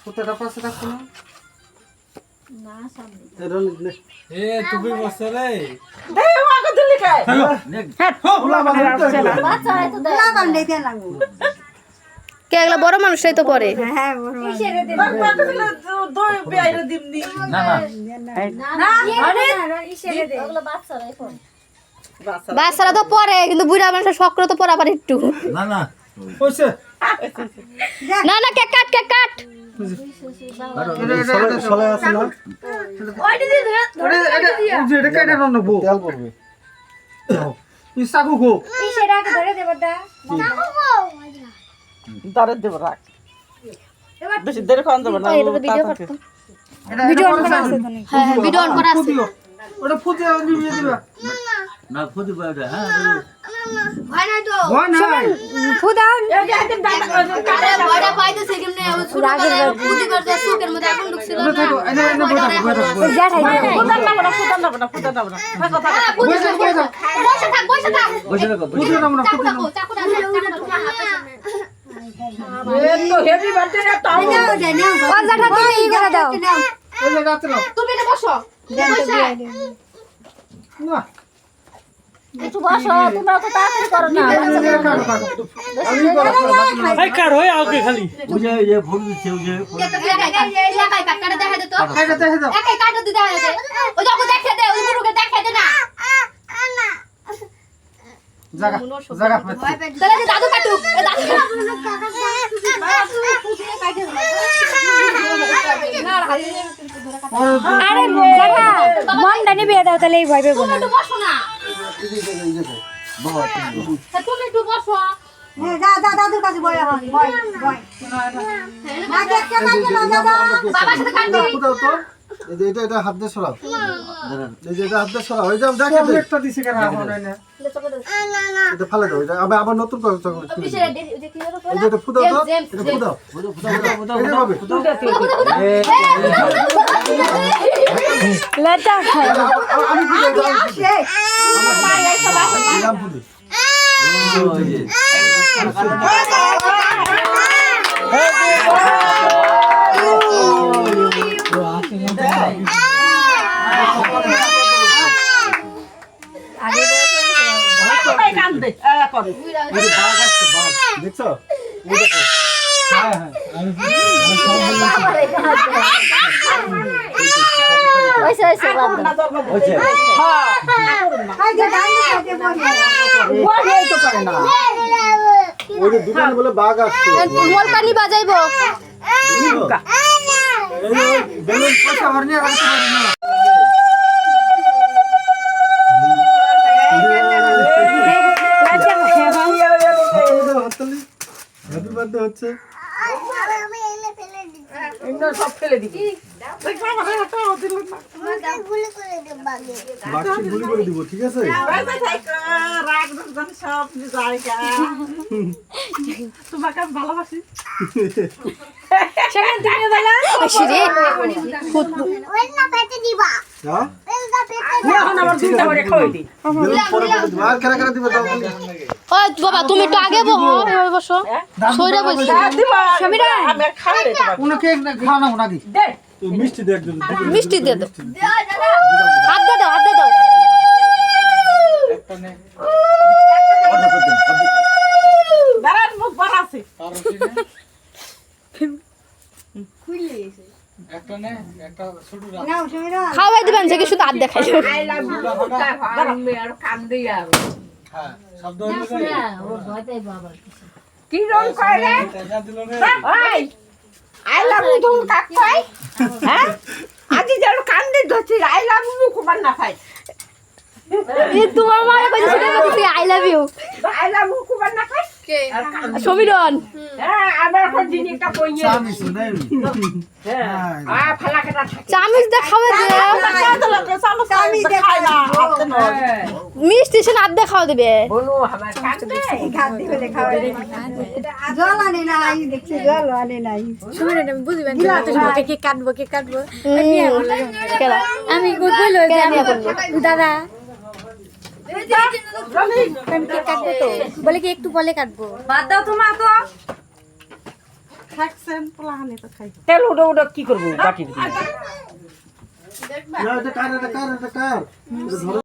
ফুটাটা পাশে রাখো না না সামনে এ তুমি বসে রে দে ওকে দিলি কে হ্যাঁ ওলা বাবা বাচ্চা হয়তো দেয় না দাম দিতে লাগবো কে এগুলা বড় মানুষই তো পরে হ্যাঁ বড় কিসেরে দেব বাবা দিলে দই বেআইরে দিমনি না না না না কিসেরে দেব ওগুলো বাচ্চারা এখন বাচ্চারা তো পরে কিন্তু বুড়া মানুষের শক্র তো পরা পারে একটু না না কইছে না না কেক কাট চলে আসে না ওইটা দিয়ে ধরে এটা কেটে নাও না বউ তেল পড়বে এই সাকু গো কিসেরে আগে ধরে দেব দা দাঁড়ে দেব রাখ বেশি দেরি খান দেব না এটা তো ভিডিও করতো ভিডিও অন করা আছে হ্যাঁ ভিডিও অন করা আছে ওটা ফুটে নিয়ে দিবা না খুদি বাইরে হ্যাঁ হয় না তো হয় না ফুদাও এই যে একদম দাঁড়া আরে বড় পাইতেছে কেমনে ছোট করে বুদ্ধি করতে সুকের মধ্যে আগুন ঢুকছিল না যা খাই ফুটান না বড় ফুটান না বড় ফুটান না বড় থাকো থাকো বসে থাক বসে রাখো ফুটে নাও না ফুটে নাও চাকু এ তো হেভি বানতে না তাও ও জাটা তুমি ই করে দাও ওই যে রাতে নাও তুমি এটা বসো দেন তো দিয়ে দিও না একটু বসো তোমরা তো তাড়াতাড়ি করো না আমি ভাই কার হই আওকে খালি বুঝে যে ফোন দিচ্ছে বুঝে কাটা দেখা দে তো এটা দেখে দাও একাই কাটা দিতে হয় ওই যাবো দেখে দে ওই গুরুকে দেখে দে না জায়গা জায়গা তাহলে যে দাদু কাটুক এ দাদু আরে জাটা মন ডানি বিয়ে দাও তাহলে এই ভয় পেবো না একটু বসো না তুমি একটু বসো যা যা দাদুর কাছে বয় এখন বয় বয় না দেখতে না কেন দাদা বাবার সাথে কাটবি ফুটাও তো এই যে এটা হাত দিয়ে সরাও এই যে এটা হাত দিয়ে সরাও এই যে দেখে দে একটা দিছে কেন এখন না এটা ফেলে দাও এটা আবার নতুন করে চকলেট কিনে পিছে দিও। ওই যে কি হলো এই যে এটা ফুটাও তো এটা ফুটাও এই যে হবে লতা খাই আমি ফুটাই দাও দিলাম ফুটি ওই যে ভাই কান দে করে এই যে বাঘ আসছে বাঘ দেখছো এই দেখো হ্যাঁ হ্যাঁ ওইসে ওইসে বাদ দাও ওইছে হ্যাঁ আই যে ডানি খাইতে বল ওই তো পারে না ওই যে দোকানে বলে বাঘ আসছে মোল পানি বাজাইবো বেলুন পয়সা ভরনি আর আসতে পারি না হ্যাপি বার্থডে হচ্ছে ইন্দ্র সব ফেলে দিবি বাক্সে গুলি করে দিব ঠিক আছে রাগ দুজন সব জায়গা তোমাকে আমি ভালোবাসি সেখান থেকে বলা আশিরে হ্যাঁ এখন আমার চিন্তা করে খাওয়াই দি বেলুন পরে পরে দিব আর কেরা কেরা দিব দাও বলি ওই বাবা তুমি একটু আগে বসো এভাবে বসো সইরা বসো দিবা সমীরা আমি খাই রে তোমাকে উনি কেক না খাওয়া না নাকি দে তো মিষ্টি দে একদম মিষ্টি দিয়ে দাও হাত দিয়ে দাও একটা নে অর্ডার করতেন দাঁড়ান মুখ বড় আছে একটা নে একটা ছোট রাখ নাও সুমিরা খাওয়াই দিবেন যে কি শুধু হাত দেখাই আই লাভ ইউ আর কান দিয়া হ্যাঁ শব্দ হইছে ও ভয়টাই বাবা কি রং কয় রে টাকা দিল রে ওই আই লাভ ইউ তুমি কাক কয় হ্যাঁ আজি যেন কান দিয়ে ধরছি আই লাভ ইউ খুব না খাই তোমার মা কইছে I love you I love you খুব না খাই সমীরন হ্যাঁ আবার কোন জিনিসটা কইয়ে আমি শুনাই হ্যাঁ ফালা কেটা থাকে চামচ দিয়ে খাওয়া দে মিষ্টি সে হাত দিয়ে খাওয়া দিবে বলো আমার কাটবে ঘাত দিবে খাওয়া জল আনে নাই দেখছি জল আনে নাই সুমিরা আমি বুঝবেন না তো কে কাটবো কেলা আমি কইলো যে আমি দাদা আমি কেক কাটবো তো বলে কি একটু পরে কাটবো বাদ দাও তোমার তো তেল উঠে উঠে কি করবো বাটির না এটা কার এটা কার এটা কার এটা ধরো